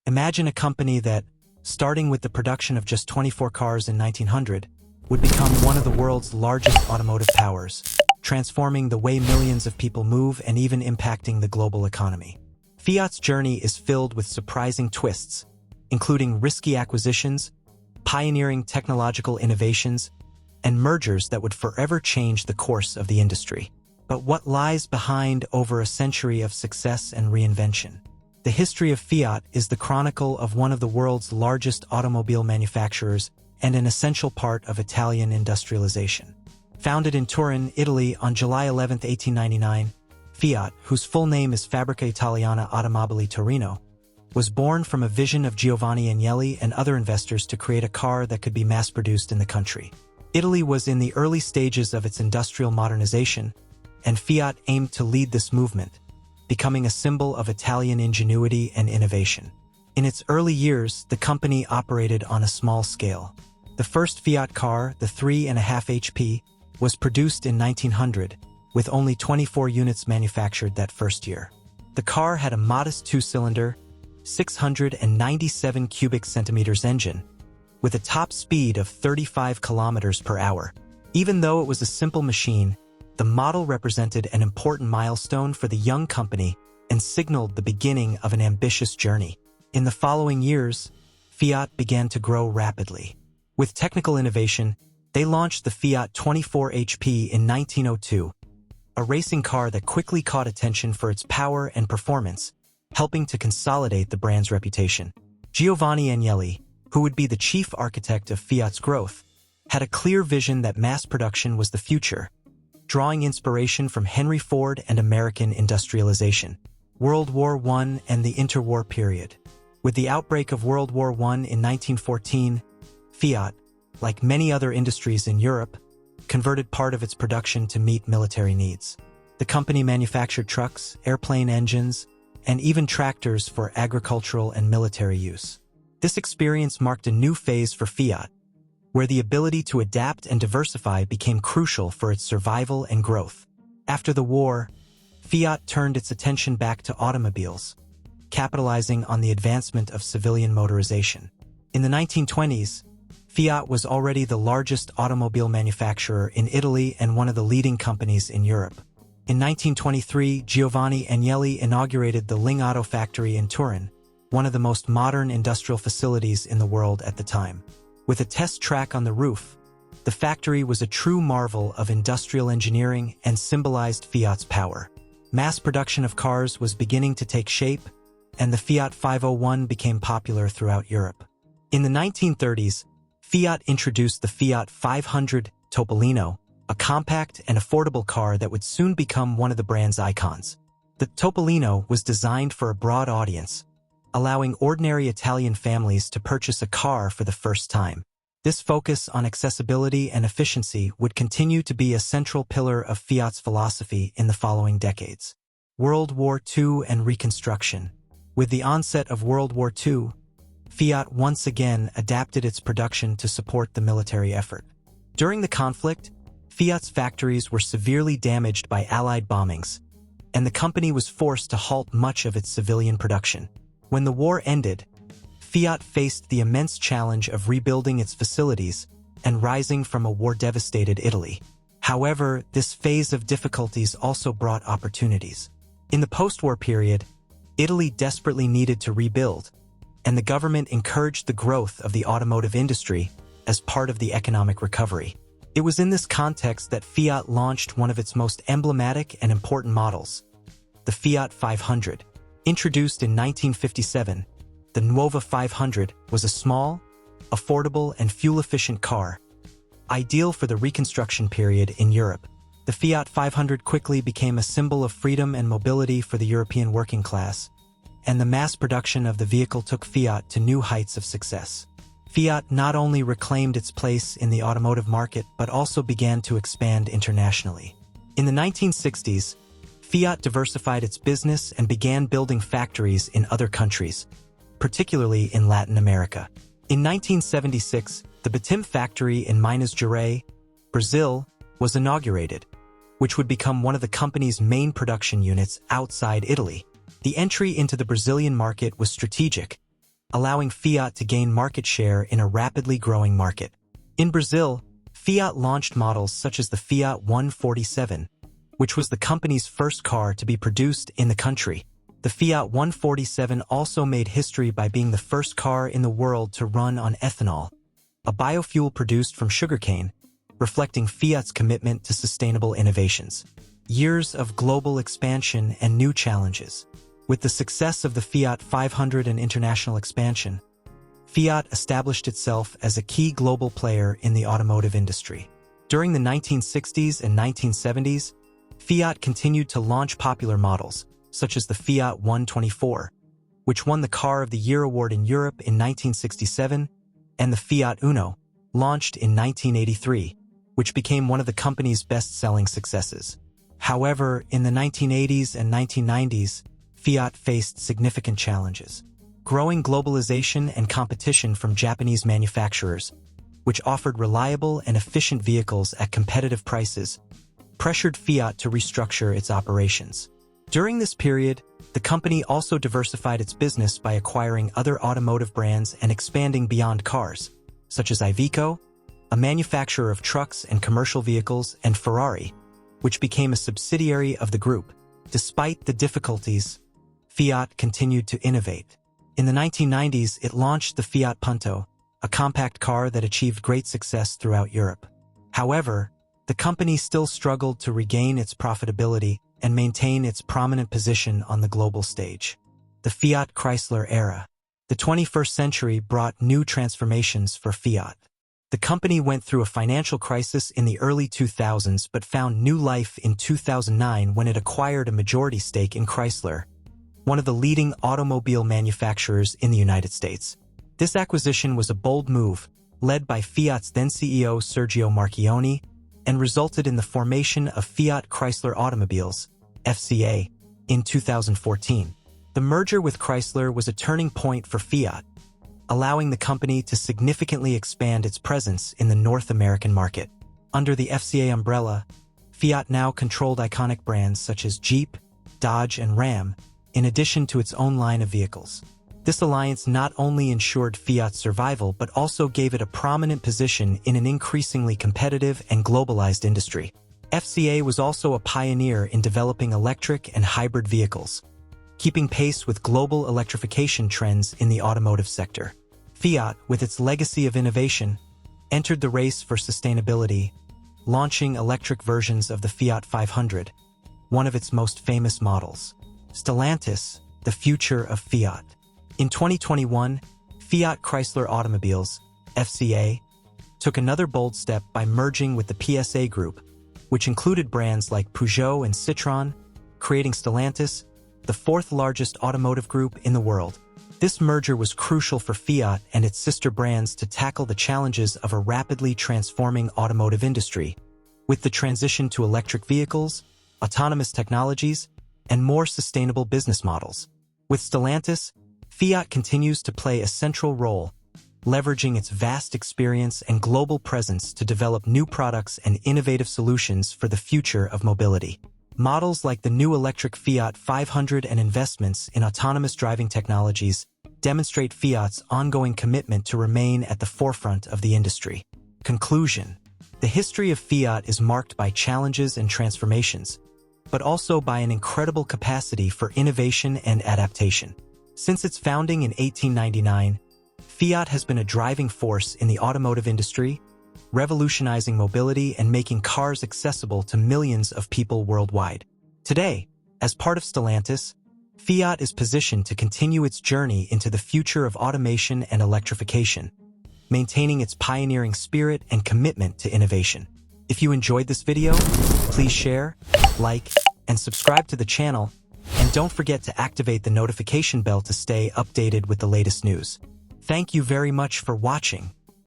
Imagine a company that, starting with the production of just 24 cars in 1900, would become one of the world's largest automotive powers, transforming the way millions of people move and even impacting the global economy. Fiat's journey is filled with surprising twists, including risky acquisitions, pioneering technological innovations, and mergers that would forever change the course of the industry. But what lies behind over a century of success and reinvention? The history of Fiat is the chronicle of one of the world's largest automobile manufacturers and an essential part of Italian industrialization. Founded in Turin, Italy on July 11, 1899, Fiat, whose full name is Fabbrica Italiana Automobili Torino, was born from a vision of Giovanni Agnelli and other investors to create a car that could be mass-produced in the country. Italy was in the early stages of its industrial modernization, and Fiat aimed to lead this movement, becoming a symbol of Italian ingenuity and innovation. In its early years, the company operated on a small scale. The first Fiat car, the 3.5 HP, was produced in 1900, with only 24 units manufactured that first year. The car had a modest two-cylinder, 697 cubic centimeters engine, with a top speed of 35 kilometers per hour. Even though it was a simple machine, the model represented an important milestone for the young company and signaled the beginning of an ambitious journey. In the following years, Fiat began to grow rapidly. With technical innovation, they launched the Fiat 24 HP in 1902, a racing car that quickly caught attention for its power and performance, helping to consolidate the brand's reputation. Giovanni Agnelli, who would be the chief architect of Fiat's growth, had a clear vision that mass production was the future, drawing inspiration from Henry Ford and American industrialization. World War I and the interwar period. With the outbreak of World War I in 1914, Fiat, like many other industries in Europe, converted part of its production to meet military needs. The company manufactured trucks, airplane engines, and even tractors for agricultural and military use. This experience marked a new phase for Fiat, where the ability to adapt and diversify became crucial for its survival and growth. After the war, Fiat turned its attention back to automobiles, capitalizing on the advancement of civilian motorization. In the 1920s, Fiat was already the largest automobile manufacturer in Italy and one of the leading companies in Europe. In 1923, Giovanni Agnelli inaugurated the Ling Auto factory in Turin, one of the most modern industrial facilities in the world at the time. With a test track on the roof, the factory was a true marvel of industrial engineering and symbolized Fiat's power. Mass production of cars was beginning to take shape, and the Fiat 501 became popular throughout Europe. In the 1930s, Fiat introduced the Fiat 500 Topolino, a compact and affordable car that would soon become one of the brand's icons. The Topolino was designed for a broad audience, allowing ordinary Italian families to purchase a car for the first time. This focus on accessibility and efficiency would continue to be a central pillar of Fiat's philosophy in the following decades. World War II and Reconstruction. With the onset of World War II, Fiat once again adapted its production to support the military effort. During the conflict, Fiat's factories were severely damaged by Allied bombings, and the company was forced to halt much of its civilian production. When the war ended, Fiat faced the immense challenge of rebuilding its facilities and rising from a war-devastated Italy. However, this phase of difficulties also brought opportunities. In the post-war period, Italy desperately needed to rebuild, and the government encouraged the growth of the automotive industry as part of the economic recovery. It was in this context that Fiat launched one of its most emblematic and important models, the Fiat 500. Introduced in 1957, the Nuova 500 was a small, affordable, and fuel-efficient car, ideal for the Reconstruction period in Europe. The Fiat 500 quickly became a symbol of freedom and mobility for the European working class, and the mass production of the vehicle took Fiat to new heights of success. Fiat not only reclaimed its place in the automotive market but also began to expand internationally. In the 1960s, Fiat diversified its business and began building factories in other countries, particularly in Latin America. In 1976, the Betim factory in Minas Gerais, Brazil, was inaugurated, which would become one of the company's main production units outside Italy. The entry into the Brazilian market was strategic, allowing Fiat to gain market share in a rapidly growing market. In Brazil, Fiat launched models such as the Fiat 147, which was the company's first car to be produced in the country. The Fiat 147 also made history by being the first car in the world to run on ethanol, a biofuel produced from sugarcane, reflecting Fiat's commitment to sustainable innovations. Years of global expansion and new challenges. With the success of the Fiat 500 and international expansion, Fiat established itself as a key global player in the automotive industry. During the 1960s and 1970s, Fiat continued to launch popular models, such as the Fiat 124, which won the Car of the Year award in Europe in 1967, and the Fiat Uno, launched in 1983, which became one of the company's best-selling successes. However, in the 1980s and 1990s, Fiat faced significant challenges. Growing globalization and competition from Japanese manufacturers, which offered reliable and efficient vehicles at competitive prices, pressured Fiat to restructure its operations. During this period, the company also diversified its business by acquiring other automotive brands and expanding beyond cars, such as Iveco, a manufacturer of trucks and commercial vehicles, and Ferrari, which became a subsidiary of the group. Despite the difficulties, Fiat continued to innovate. In the 1990s, it launched the Fiat Punto, a compact car that achieved great success throughout Europe. However, the company still struggled to regain its profitability and maintain its prominent position on the global stage. The Fiat Chrysler era. The 21st century brought new transformations for Fiat. The company went through a financial crisis in the early 2000s but found new life in 2009 when it acquired a majority stake in Chrysler, one of the leading automobile manufacturers in the United States. This acquisition was a bold move, led by Fiat's then-CEO Sergio Marchionne, and resulted in the formation of Fiat Chrysler Automobiles, FCA, in 2014. The merger with Chrysler was a turning point for Fiat, allowing the company to significantly expand its presence in the North American market. Under the FCA umbrella, Fiat now controlled iconic brands such as Jeep, Dodge, and Ram, in addition to its own line of vehicles. This alliance not only ensured Fiat's survival but also gave it a prominent position in an increasingly competitive and globalized industry. FCA was also a pioneer in developing electric and hybrid vehicles, keeping pace with global electrification trends in the automotive sector. Fiat, with its legacy of innovation, entered the race for sustainability, launching electric versions of the Fiat 500, one of its most famous models. Stellantis, the future of Fiat. In 2021, Fiat Chrysler Automobiles, FCA, took another bold step by merging with the PSA Group, which included brands like Peugeot and Citroën, creating Stellantis, the fourth largest automotive group in the world. This merger was crucial for Fiat and its sister brands to tackle the challenges of a rapidly transforming automotive industry, with the transition to electric vehicles, autonomous technologies, and more sustainable business models. With Stellantis, Fiat continues to play a central role, leveraging its vast experience and global presence to develop new products and innovative solutions for the future of mobility. Models like the new electric Fiat 500 and investments in autonomous driving technologies demonstrate Fiat's ongoing commitment to remain at the forefront of the industry. Conclusion: the history of Fiat is marked by challenges and transformations, but also by an incredible capacity for innovation and adaptation. Since its founding in 1899, Fiat has been a driving force in the automotive industry, revolutionizing mobility and making cars accessible to millions of people worldwide. Today, as part of Stellantis, Fiat is positioned to continue its journey into the future of automation and electrification, maintaining its pioneering spirit and commitment to innovation. If you enjoyed this video, please share, like, and subscribe to the channel, and don't forget to activate the notification bell to stay updated with the latest news. Thank you very much for watching.